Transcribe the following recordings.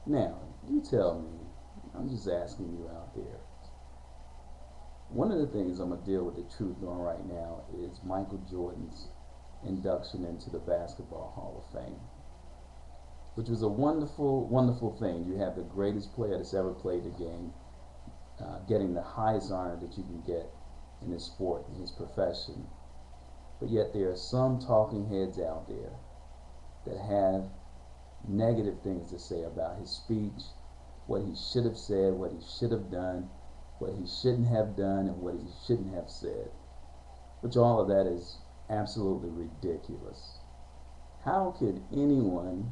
Now, you tell me, I'm just asking you out there. One of the things I'm going to deal with the truth on right now is Michael Jordan's induction into the Basketball Hall of Fame, which was a wonderful, wonderful thing. You have the greatest player that's ever played the game getting the highest honor that you can get in his sport, in his profession. But yet there are some talking heads out there that have negative things to say about his speech, what he should have said, what he should have done, what he shouldn't have done, and what he shouldn't have said. Which all of that is absolutely ridiculous. How could anyone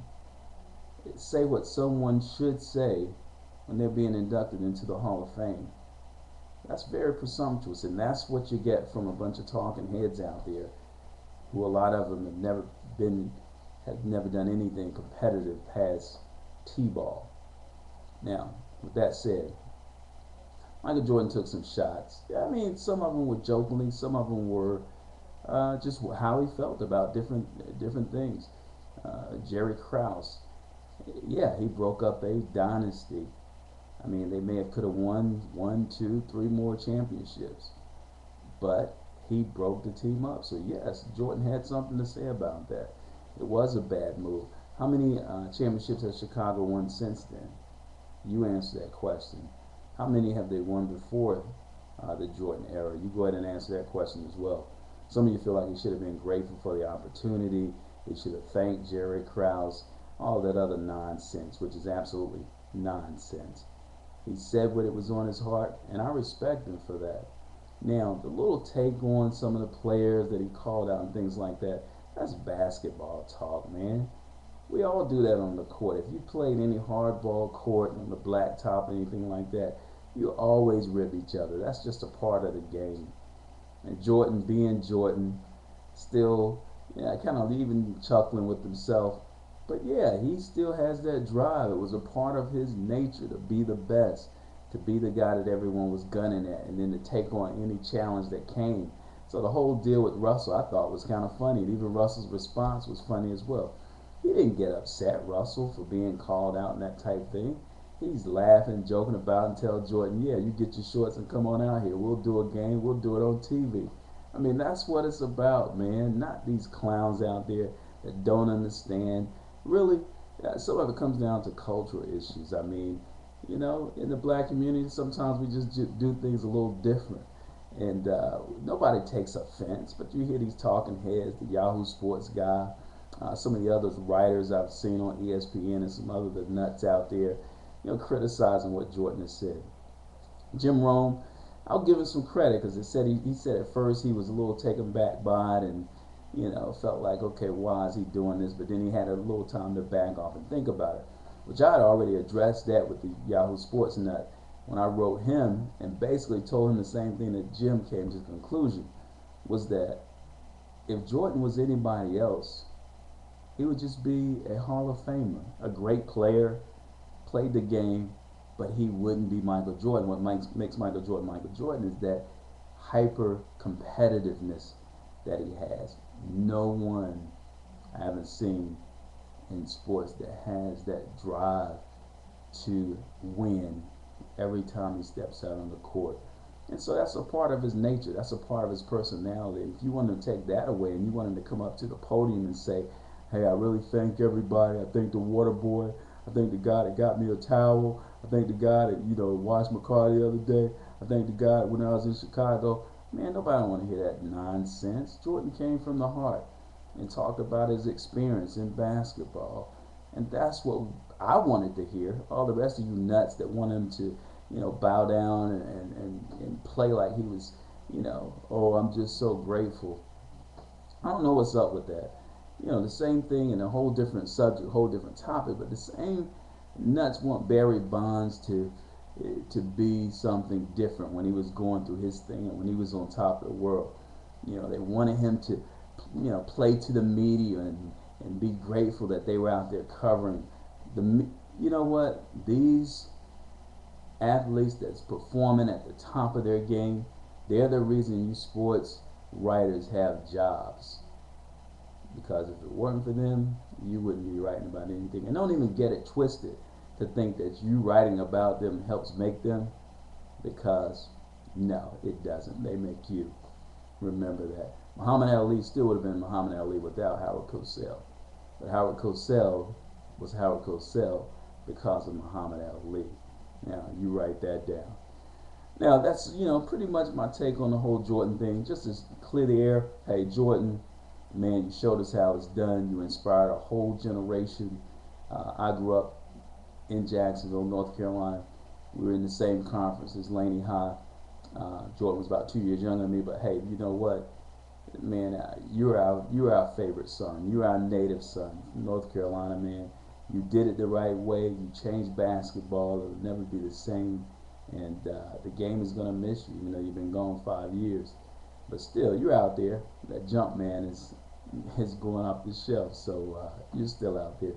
say what someone should say when they're being inducted into the Hall of Fame? That's very presumptuous, and that's what you get from a bunch of talking heads out there, who a lot of them have never done anything competitive past t-ball. Now, with that said, Michael Jordan took some shots. I mean, some of them were jokingly, some of them were just how he felt about different things. Jerry Krause, yeah, he broke up a dynasty. I mean, they may have could have won one, two, three more championships, but he broke the team up. So yes, Jordan had something to say about that. It was a bad move. How many championships has Chicago won since then? You answer that question. How many have they won before the Jordan era? You go ahead and answer that question as well. Some of you feel like he should have been grateful for the opportunity. He should have thanked Jerry Krause, all that other nonsense, which is absolutely nonsense. He said what it was on his heart, and I respect him for that. Now, the little take on some of the players that he called out and things like that, that's basketball talk, man. We all do that on the court. If you played any hardball court on the blacktop or anything like that, you always rib each other. That's just a part of the game. And Jordan, being Jordan, still, yeah, kind of even chuckling with himself. But yeah, he still has that drive. It was a part of his nature to be the best, to be the guy that everyone was gunning at, and then to take on any challenge that came. So the whole deal with Russell, I thought, was kind of funny. And even Russell's response was funny as well. He didn't get upset, Russell, for being called out and that type thing. He's laughing, joking about, and tell Jordan, yeah, you get your shorts and come on out here. We'll do a game. We'll do it on TV. I mean, that's what it's about, man. Not these clowns out there that don't understand. Really, some of it comes down to cultural issues. I mean, in the black community, sometimes we just do things a little different. And nobody takes offense, but you hear these talking heads, the Yahoo Sports guy, some of the other writers I've seen on ESPN and some other the nuts out there, criticizing what Jordan has said. Jim Rome, I'll give him some credit because he said at first he was a little taken back by it and felt like, okay, why is he doing this? But then he had a little time to back off and think about it, which I had already addressed that with the Yahoo Sports nut when I wrote him and basically told him the same thing that Jim came to the conclusion, was that if Jordan was anybody else, he would just be a Hall of Famer, a great player, played the game, but he wouldn't be Michael Jordan. What makes Michael Jordan is that hyper competitiveness that he has. No one I haven't seen in sports that has that drive to win every time he steps out on the court. And so that's a part of his nature. That's a part of his personality. If you want to take that away and you want him to come up to the podium and say, hey, I really thank everybody. I thank the water boy. I thank the guy that got me a towel. I thank the guy that, washed my car the other day. I thank the guy when I was in Chicago. Man, nobody want to hear that nonsense. Jordan came from the heart and talked about his experience in basketball. And that's what I wanted to hear. All the rest of you nuts that want him to, bow down and play like he was, oh, I'm just so grateful. I don't know what's up with that. The same thing in a whole different subject, whole different topic, but the same nuts want Barry Bonds to be something different when he was going through his thing and when he was on top of the world. They wanted him to, play to the media and be grateful that they were out there covering the. You know what? These athletes that's performing at the top of their game, they're the reason you sports writers have jobs. Because if it weren't for them, you wouldn't be writing about anything. And don't even get it twisted. to think that you writing about them helps make them, because no, it doesn't. They make you. Remember that. Muhammad Ali still would have been Muhammad Ali without Howard Cosell. But Howard Cosell was Howard Cosell because of Muhammad Ali. Now, you write that down. Now, that's, pretty much my take on the whole Jordan thing. Just to clear the air, hey, Jordan, man, you showed us how it's done. You inspired a whole generation. I grew up in Jacksonville, North Carolina. We were in the same conference as Laney High. Jordan was about 2 years younger than me, but hey, you know what? Man, you're our favorite son. You're our native son from North Carolina, man. You did it the right way. You changed basketball. It'll never be the same. And the game is going to miss you. You've been gone 5 years. But still, you're out there. That jump man is going off the shelf. So you're still out there.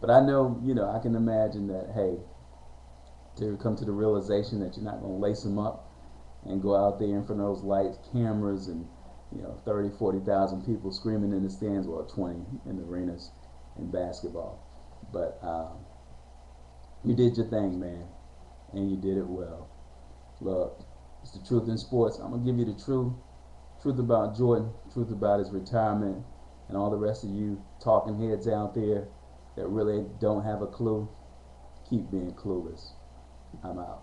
But I know, I can imagine that, hey, to come to the realization that you're not going to lace them up and go out there in front of those lights, cameras, and 30, 40,000 people screaming in the stands, well, 20 in the arenas in basketball. But you did your thing, man, and you did it well. Look, it's the truth in sports. I'm going to give you the truth about Jordan, truth about his retirement, and all the rest of you talking heads out there that really don't have a clue. Keep being clueless. I'm out.